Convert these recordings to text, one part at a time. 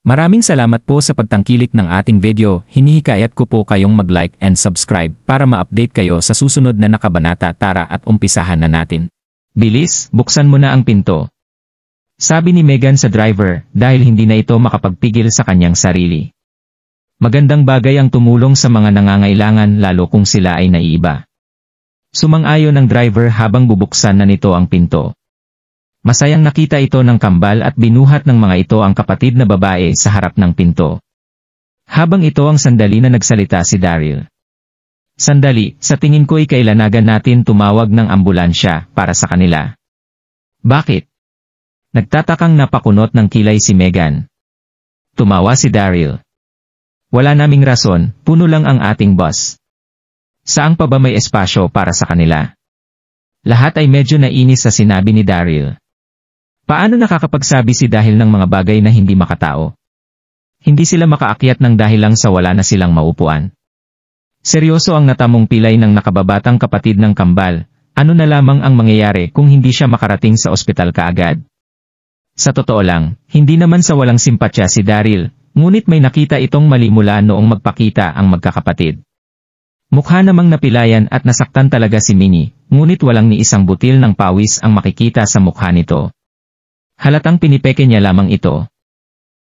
Maraming salamat po sa pagtangkilik ng ating video. Hinihikayat ko po kayong mag-like and subscribe para ma-update kayo sa susunod na nakabanata. Tara at umpisahan na natin. Bilis, buksan mo na ang pinto. Sabi ni Megan sa driver dahil hindi na ito makapagpigil sa kanyang sarili. Magandang bagay ang tumulong sa mga nangangailangan lalo kung sila ay naiiba. Sumang-ayon ang driver habang bubuksan na nito ang pinto. Masayang nakita ito ng kambal at binuhat ng mga ito ang kapatid na babae sa harap ng pinto. Habang ito ang sandali na nagsalita si Daryl. Sandali, sa tingin ko'y kailanagan natin tumawag ng ambulansya para sa kanila. Bakit? Nagtatakang napakunot ng kilay si Megan. Tumawa si Daryl. Wala naming rason, puno lang ang ating bus. Saan pa ba may espasyo para sa kanila? Lahat ay medyo nainis sa sinabi ni Daryl. Paano nakakapagsabi si dahil ng mga bagay na hindi makatao? Hindi sila makaakyat ng dahil lang sa wala na silang maupuan. Seryoso ang natamong pilay ng nakababatang kapatid ng kambal. Ano na lamang ang mangyayari kung hindi siya makarating sa ospital kaagad? Sa totoo lang, hindi naman sa walang simpatya si Daryl, ngunit may nakita itong mali mula noong magpakita ang magkakapatid. Mukha namang napilayan at nasaktan talaga si Minnie, ngunit walang ni isang butil ng pawis ang makikita sa mukha nito. Halatang pinipeke niya lamang ito.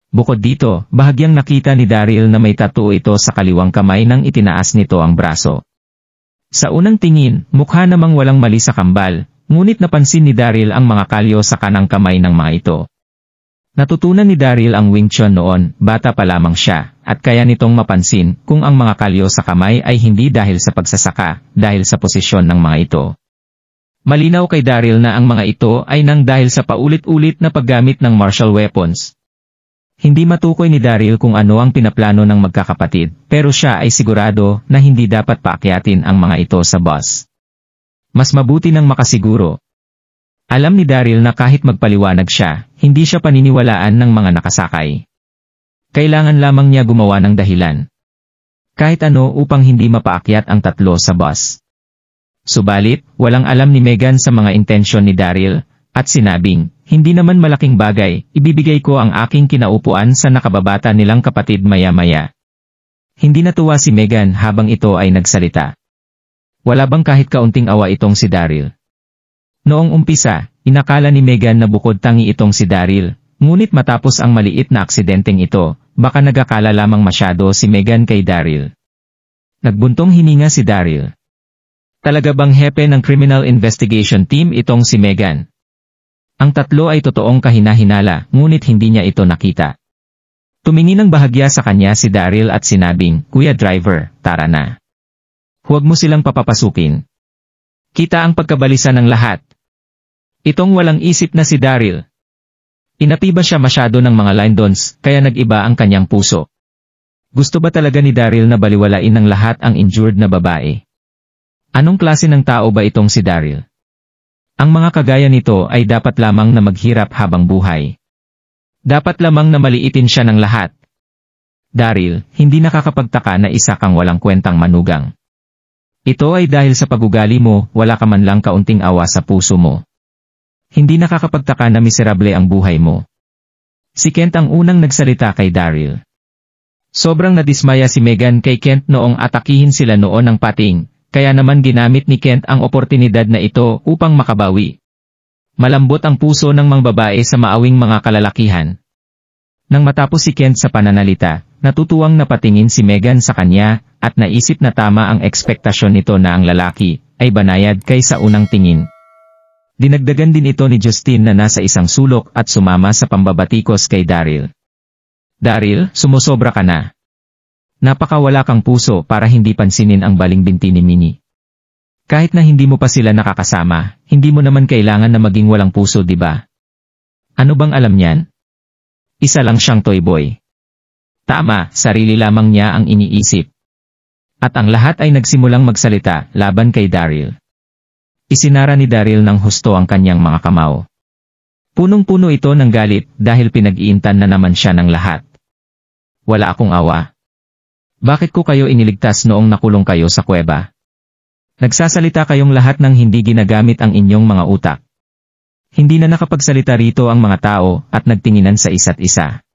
Bukod dito, bahagyang nakita ni Daryl na may tattoo ito sa kaliwang kamay nang itinaas nito ang braso. Sa unang tingin, mukha namang walang mali sa kambal, ngunit napansin ni Daryl ang mga kalyo sa kanang kamay ng mga ito. Natutunan ni Daryl ang Wing Chun noon, bata pa lamang siya, at kaya nitong mapansin kung ang mga kalyo sa kamay ay hindi dahil sa pagsasaka, dahil sa posisyon ng mga ito. Malinaw kay Daryl na ang mga ito ay nang dahil sa paulit-ulit na paggamit ng martial weapons. Hindi matukoy ni Daryl kung ano ang pinaplano ng magkakapatid, pero siya ay sigurado na hindi dapat paakyatin ang mga ito sa bus. Mas mabuti nang makasiguro. Alam ni Daryl na kahit magpaliwanag siya, hindi siya paniniwalaan ng mga nakasakay. Kailangan lamang niya gumawa ng dahilan. Kahit ano upang hindi mapaakyat ang tatlo sa bus. Subalit, walang alam ni Megan sa mga intensyon ni Daryl, at sinabing, hindi naman malaking bagay, ibibigay ko ang aking kinaupuan sa nakababata nilang kapatid maya-maya. Hindi natuwa si Megan habang ito ay nagsalita. Wala bang kahit kaunting awa itong si Daryl? Noong umpisa, inakala ni Megan na bukod tangi itong si Daryl, ngunit matapos ang maliit na aksidenteng ito, baka nagakala lamang masyado si Megan kay Daryl. Nagbuntong hininga si Daryl. Talaga bang hepe ng Criminal Investigation Team itong si Megan? Ang tatlo ay totoong kahina-hinala, ngunit hindi niya ito nakita. Tumingin ng bahagya sa kanya si Daryl at sinabing, Kuya Driver, tara na. Huwag mo silang papapasukin. Kita ang pagkabalisa ng lahat. Itong walang isip na si Daryl. Inapi ba siya masyado ng mga Lindons, kaya nag-iba ang kanyang puso? Gusto ba talaga ni Daryl na baliwalain ng lahat ang injured na babae? Anong klase ng tao ba itong si Daryl? Ang mga kagaya nito ay dapat lamang na maghirap habang buhay. Dapat lamang na maliitin siya ng lahat. Daryl, hindi nakakapagtaka na isa kang walang kwentang manugang. Ito ay dahil sa pagugali mo, wala ka man lang kaunting awa sa puso mo. Hindi nakakapagtaka na miserable ang buhay mo. Si Kent ang unang nagsalita kay Daryl. Sobrang nadismaya si Megan kay Kent noong atakihin sila noon ng pating. Kaya naman ginamit ni Kent ang oportunidad na ito upang makabawi. Malambot ang puso ng mga babae sa maawing mga kalalakihan. Nang matapos si Kent sa pananalita, natutuwang napatingin si Megan sa kanya, at naisip na tama ang ekspektasyon nito na ang lalaki ay banayad kaysa unang tingin. Dinagdagan din ito ni Justine na nasa isang sulok at sumama sa pambabatikos kay Daryl. Daryl, sumusobra ka na. Napakawala kang puso para hindi pansinin ang baling binti ni Minnie. Kahit na hindi mo pa sila nakakasama, hindi mo naman kailangan na maging walang puso, di ba? Ano bang alam niyan? Isa lang siyang toy boy. Tama, sarili lamang niya ang iniisip. At ang lahat ay nagsimulang magsalita laban kay Daryl. Isinara ni Daryl ng husto ang kanyang mga kamao. Punong-puno ito ng galit dahil pinag-iintan na naman siya ng lahat. Wala akong awa. Bakit ko kayo iniligtas noong nakulong kayo sa kuweba? Nagsasalita kayong lahat ng hindi ginagamit ang inyong mga utak. Hindi na nakapagsalita rito ang mga tao at nagtinginan sa isa't isa.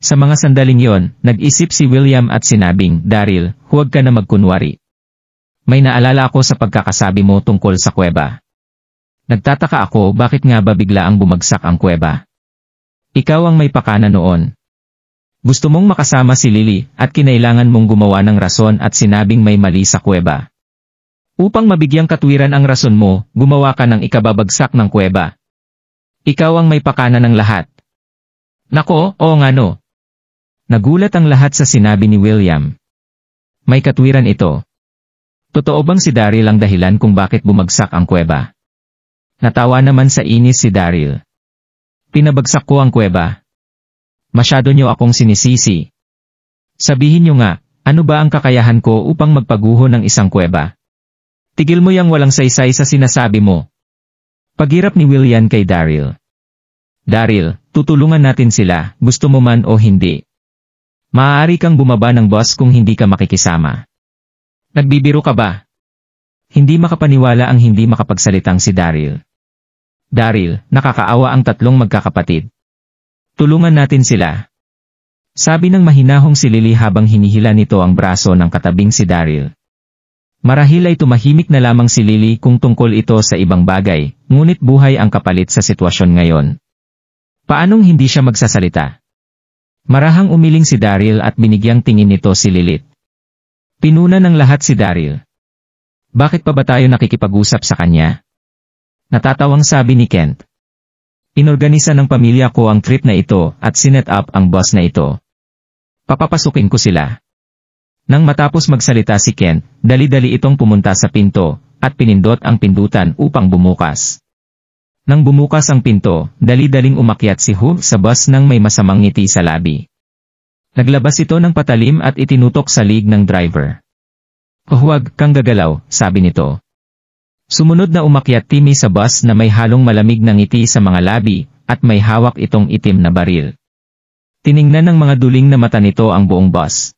Sa mga sandaling yon, nag-isip si William at sinabing, Daryl, huwag ka na magkunwari. May naalala ako sa pagkakasabi mo tungkol sa kuweba. Nagtataka ako bakit nga ba bigla ang bumagsak ang kuweba. Ikaw ang may pakana noon. Gusto mong makasama si Lily at kinailangan mong gumawa ng rason at sinabing may mali sa kuweba. Upang mabigyang katwiran ang rason mo, gumawa ka ng ikababagsak ng kuweba. Ikaw ang may pakana ng lahat. Nako, oo nga no. Nagulat ang lahat sa sinabi ni William. May katwiran ito. Totoo bang si Daryl ang dahilan kung bakit bumagsak ang kuweba? Natawa naman sa inis si Daryl. Pinabagsak ko ang kuweba. Masyado niyo akong sinisisi. Sabihin niyo nga, ano ba ang kakayahan ko upang magpaguho ng isang kuweba? Tigil mo yang walang saysay sa sinasabi mo. Paghirap ni William kay Daryl. Daryl, tutulungan natin sila, gusto mo man o hindi. Maaari kang bumaba ng bus kung hindi ka makikisama. Nagbibiro ka ba? Hindi makapaniwala ang hindi makapagsalitang si Daryl. Daryl, nakakaawa ang tatlong magkakapatid. Tulungan natin sila. Sabi ng mahinahong si Lily habang hinihila nito ang braso ng katabing si Daryl. Marahil ay tumahimik na lamang si Lily kung tungkol ito sa ibang bagay, ngunit buhay ang kapalit sa sitwasyon ngayon. Paanong hindi siya magsasalita? Marahang umiling si Daryl at binigyang tingin nito si Lilith. Pinuna ng lahat si Daryl. Bakit pa ba tayo nakikipag-usap sa kanya? Natatawang sabi ni Kent. Inorganisa ng pamilya ko ang trip na ito at sinet up ang bus na ito. Papapasukin ko sila. Nang matapos magsalita si Kent, dali-dali itong pumunta sa pinto at pinindot ang pindutan upang bumukas. Nang bumukas ang pinto, dali-daling umakyat si Hugh sa bus nang may masamang ngiti sa labi. Naglabas ito ng patalim at itinutok sa lig ng driver. Huwag kang gagalaw, sabi nito. Sumunod na umakyat Timmy sa bus na may halong malamig na ngiti sa mga labi, at may hawak itong itim na baril. Tiningnan ng mga duling na mata nito ang buong bus.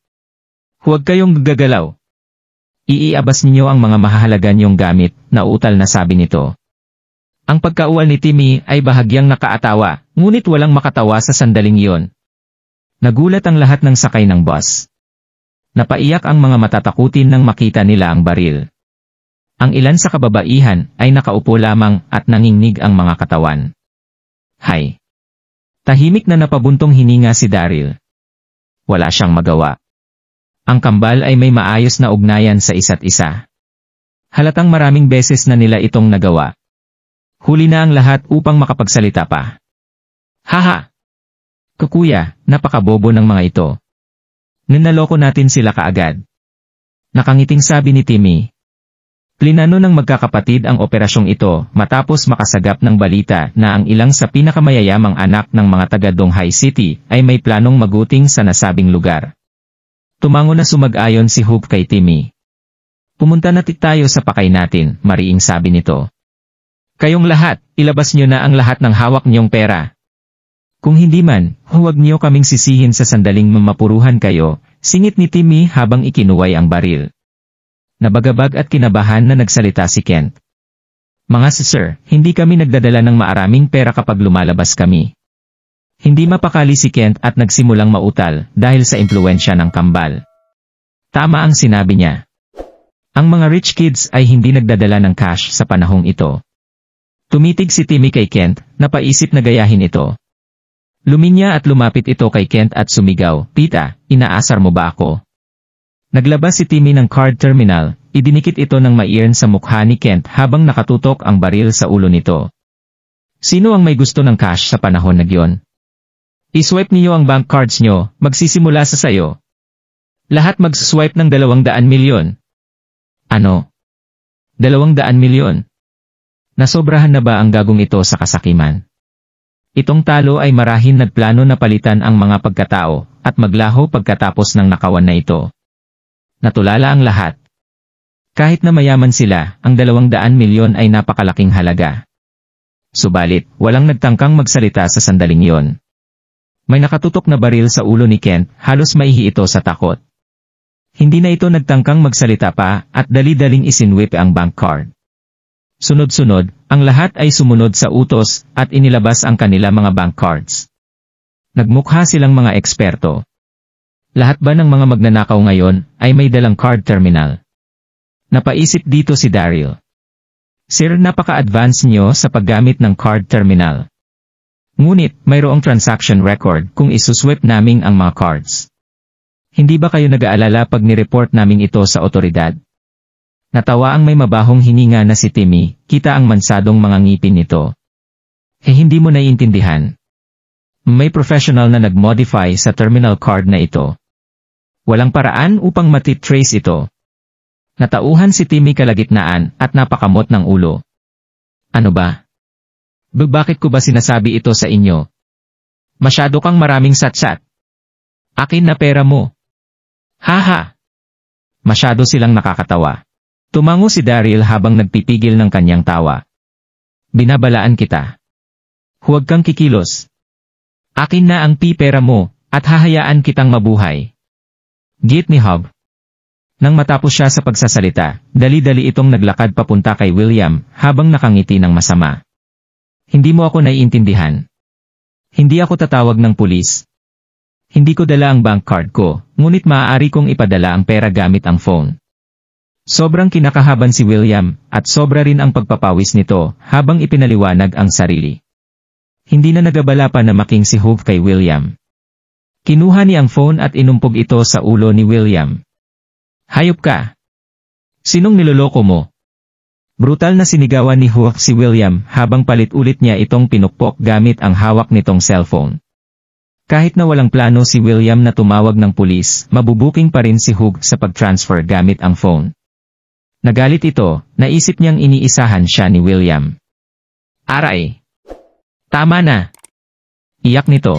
Huwag kayong gagalaw. Iiabas ninyo ang mga mahahalaga niyong gamit, nauutal na sabi nito. Ang pagkauwal ni Timmy ay bahagyang nakaatawa, ngunit walang makatawa sa sandaling iyon. Nagulat ang lahat ng sakay ng bus. Napaiyak ang mga matatakutin nang makita nila ang baril. Ang ilan sa kababaihan ay nakaupo lamang at nangingnig ang mga katawan. Hay! Tahimik na napabuntong hininga si Daryl. Wala siyang magawa. Ang kambal ay may maayos na ugnayan sa isa't isa. Halatang maraming beses na nila itong nagawa. Huli na ang lahat upang makapagsalita pa. Haha! Kukuya, napakabobo ng mga ito. Ninaloko natin sila kaagad. Nakangiting sabi ni Timmy. Plinano ng magkakapatid ang operasyong ito matapos makasagap ng balita na ang ilang sa pinakamayayamang anak ng mga taga Donghai City ay may planong maguting sa nasabing lugar. Tumango na sumag-ayon si Hope kay Timmy. Pumunta na tayo sa pakay natin, mariing sabi nito. Kayong lahat, ilabas nyo na ang lahat ng hawak niyong pera. Kung hindi man, huwag niyo kaming sisihin sa sandaling mamapuruhan kayo, singit ni Timmy habang ikinuway ang baril. Nabagabag at kinabahan na nagsalita si Kent. Mga sir, hindi kami nagdadala ng maaraming pera kapag lumalabas kami. Hindi mapakali si Kent at nagsimulang mautal dahil sa impluwensya ng kambal. Tama ang sinabi niya. Ang mga rich kids ay hindi nagdadala ng cash sa panahong ito. Tumitig si Timmy kay Kent, napaisip na gayahin ito. Luminya at lumapit ito kay Kent at sumigaw, Tita, inaasar mo ba ako? Naglabas si Timmy ng card terminal, idinikit ito ng mairon sa mukha ni Kent habang nakatutok ang baril sa ulo nito. Sino ang may gusto ng cash sa panahon na giyon? I-swipe niyo ang bank cards nyo, magsisimula sa sayo. Lahat mag-swipe ng 200 milyon. Ano? 200 milyon? Nasobrahan na ba ang gagong ito sa kasakiman? Itong talo ay marahil nagplano na palitan ang mga pagkatao at maglaho pagkatapos ng nakawan na ito. Natulala ang lahat. Kahit na mayaman sila, ang 200 milyon ay napakalaking halaga. Subalit, walang nagtangkang magsalita sa sandaling iyon. May nakatutok na baril sa ulo ni Kent, halos maihi ito sa takot. Hindi na ito nagtangkang magsalita pa at dali-daling isinwipe ang bank card. Sunod-sunod, ang lahat ay sumunod sa utos at inilabas ang kanila mga bank cards. Nagmukha silang mga eksperto. Lahat ba ng mga magnanakaw ngayon ay may dalang card terminal? Napaisip dito si Daryl. Sir, napaka-advance nyo sa paggamit ng card terminal. Ngunit, mayroong transaction record kung isuswip naming ang mga cards. Hindi ba kayo nag-aalala pag nireport naming ito sa otoridad? Natawa ang may mabahong hininga na si Timmy, kita ang mansadong mga ngipin nito. Hindi mo naiintindihan. May professional na nag-modify sa terminal card na ito. Walang paraan upang matitrace ito. Natauhan si Timmy kalagitnaan at napakamot ng ulo. Ano ba? Bakit ko ba sinasabi ito sa inyo? Masyado kang maraming satsat. Akin na pera mo. Haha! Masyado silang nakakatawa. Tumango si Daryl habang nagpipigil ng kanyang tawa. Binabalaan kita. Huwag kang kikilos. Akin na ang pera mo, at hahayaan kitang mabuhay. Git ni Hub. Nang matapos siya sa pagsasalita, dali-dali itong naglakad papunta kay William, habang nakangiti ng masama. Hindi mo ako naiintindihan. Hindi ako tatawag ng pulis. Hindi ko dala ang bank card ko, ngunit maaari kong ipadala ang pera gamit ang phone. Sobrang kinakahaban si William, at sobra rin ang pagpapawis nito, habang ipinaliwanag ang sarili. Hindi na nagabala pa na making si Hove kay William. Kinuha niya ang phone at inumpog ito sa ulo ni William. Hayop ka! Sinong niloloko mo? Brutal na sinigawan ni Hove si William habang palit-ulit niya itong pinukpok gamit ang hawak nitong cellphone. Kahit na walang plano si William na tumawag ng pulis, mabubuking pa rin si Hove sa pag-transfer gamit ang phone. Nagalit ito, naisip niyang iniisahan siya ni William. Aray! Tama na! Iyak nito.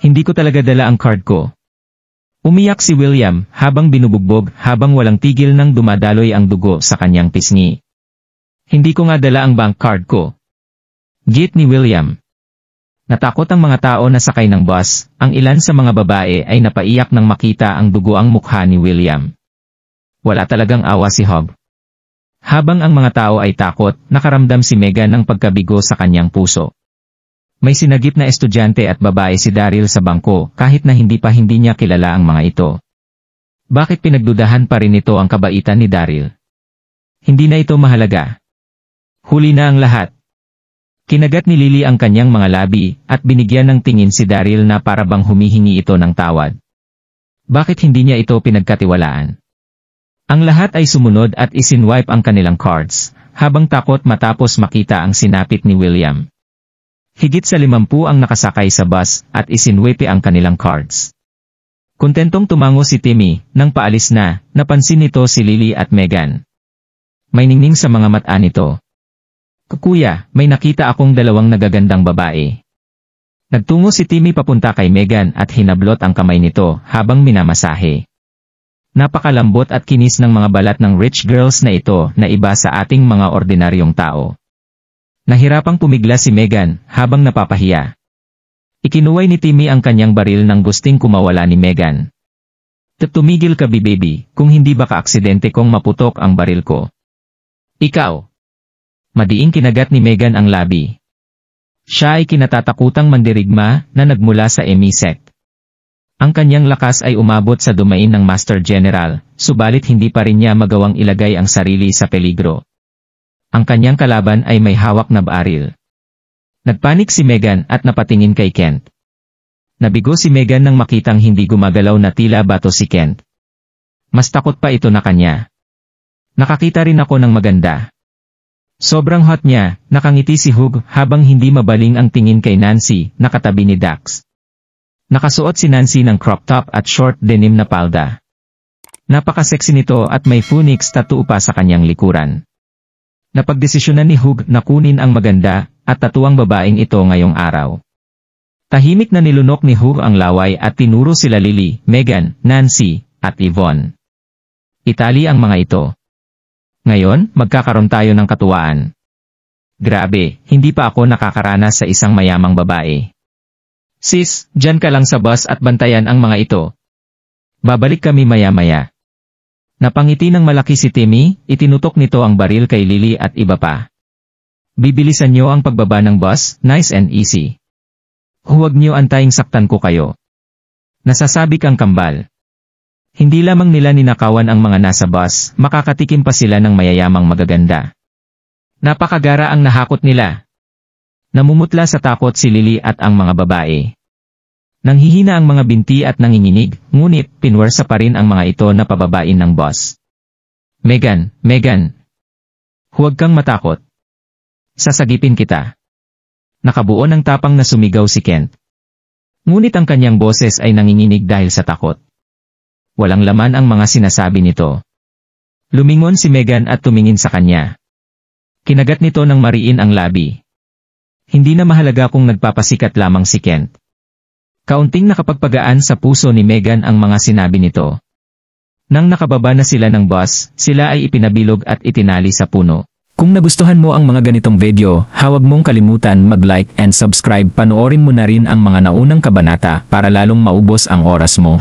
Hindi ko talaga dala ang card ko. Umiyak si William habang binubugbog habang walang tigil nang dumadaloy ang dugo sa kanyang pisngi. Hindi ko nga dala ang bank card ko. Git ni William. Natakot ang mga tao na sakay ng bus, ang ilan sa mga babae ay napaiyak nang makita ang dugo ang mukha ni William. Wala talagang awa si Hub. Habang ang mga tao ay takot, nakaramdam si Megan ng pagkabigo sa kanyang puso. May sinagip na estudyante at babae si Daryl sa bangko kahit na hindi niya kilala ang mga ito. Bakit pinagdudahan pa rin ito ang kabaitan ni Daryl? Hindi na ito mahalaga. Huli na ang lahat. Kinagat ni Lily ang kanyang mga labi at binigyan ng tingin si Daryl na para bang humihingi ito ng tawad. Bakit hindi niya ito pinagkatiwalaan? Ang lahat ay sumunod at isinwipe ang kanilang cards, habang takot matapos makita ang sinapit ni William. Higit sa 50 ang nakasakay sa bus at isinwipe ang kanilang cards. Kontentong tumango si Timmy, nang paalis na, napansin nito si Lily at Megan. May ningning sa mga mata nito. Kuya, may nakita akong dalawang nagagandang babae. Nagtungo si Timmy papunta kay Megan at hinablot ang kamay nito habang minamasahe. Napakalambot at kinis ng mga balat ng rich girls na ito na iba sa ating mga ordinaryong tao. Nahirapang pumigla si Megan habang napapahiya. Ikinuway ni Timmy ang kanyang baril nang gusting kumawala ni Megan. Tumigil ka baby, kung hindi baka aksidente kong maputok ang baril ko. Ikaw. Madiing kinagat ni Megan ang labi. Siya ay kinatatakutang mandirigma na nagmula sa ME sect. Ang kanyang lakas ay umabot sa dumain ng Master General, subalit hindi pa rin niya magawang ilagay ang sarili sa peligro. Ang kanyang kalaban ay may hawak na baril. Nagpanik si Megan at napatingin kay Kent. Nabigo si Megan nang makitang hindi gumagalaw na tila bato si Kent. Mas takot pa ito na kanya. Nakakita rin ako ng maganda. Sobrang hot niya, nakangiti si Hugh habang hindi mabaling ang tingin kay Nancy, nakatabi ni Dax. Nakasuot si Nancy ng crop top at short denim na palda. Napaka-sexy nito at may phoenix tattoo pa sa kanyang likuran. Napagdesisyonan ni Hugh na kunin ang maganda at tatuang babaeng ito ngayong araw. Tahimik na nilunok ni Hugh ang laway at tinuro sila Lily, Megan, Nancy, at Yvonne. Itali ang mga ito. Ngayon, magkakaroon tayo ng katuwaan. Grabe, hindi pa ako nakakaranas sa isang mayamang babae. Sis, dyan ka lang sa bus at bantayan ang mga ito. Babalik kami maya-maya. Napangiti ng malaki si Timmy, itinutok nito ang baril kay Lily at iba pa. Bibilisan niyo ang pagbaba ng bus, nice and easy. Huwag niyo antaying saktan ko kayo. Nasasabi kang kambal. Hindi lamang nila ninakawan ang mga nasa bus, makakatikim pa sila ng mayayamang magaganda. Napakagara ang nahakot nila. Namumutla sa takot si Lily at ang mga babae. Nanghihina ang mga binti at nanginginig, ngunit pinwersa pa rin ang mga ito na pababain ng boss. Megan, Megan. Huwag kang matakot. Sasagipin kita. Nakabuo ng tapang na sumigaw si Kent. Ngunit ang kanyang boses ay nanginginig dahil sa takot. Walang laman ang mga sinasabi nito. Lumingon si Megan at tumingin sa kanya. Kinagat nito ng mariin ang labi. Hindi na mahalaga kung nagpapasikat lamang si Kent. Kaunting nakapagpagaan sa puso ni Megan ang mga sinabi nito. Nang nakababa na sila ng bus, sila ay ipinabilog at itinali sa puno. Kung nagustuhan mo ang mga ganitong video, huwag mong kalimutan mag-like and subscribe. Panoorin mo na rin ang mga naunang kabanata para lalong maubos ang oras mo.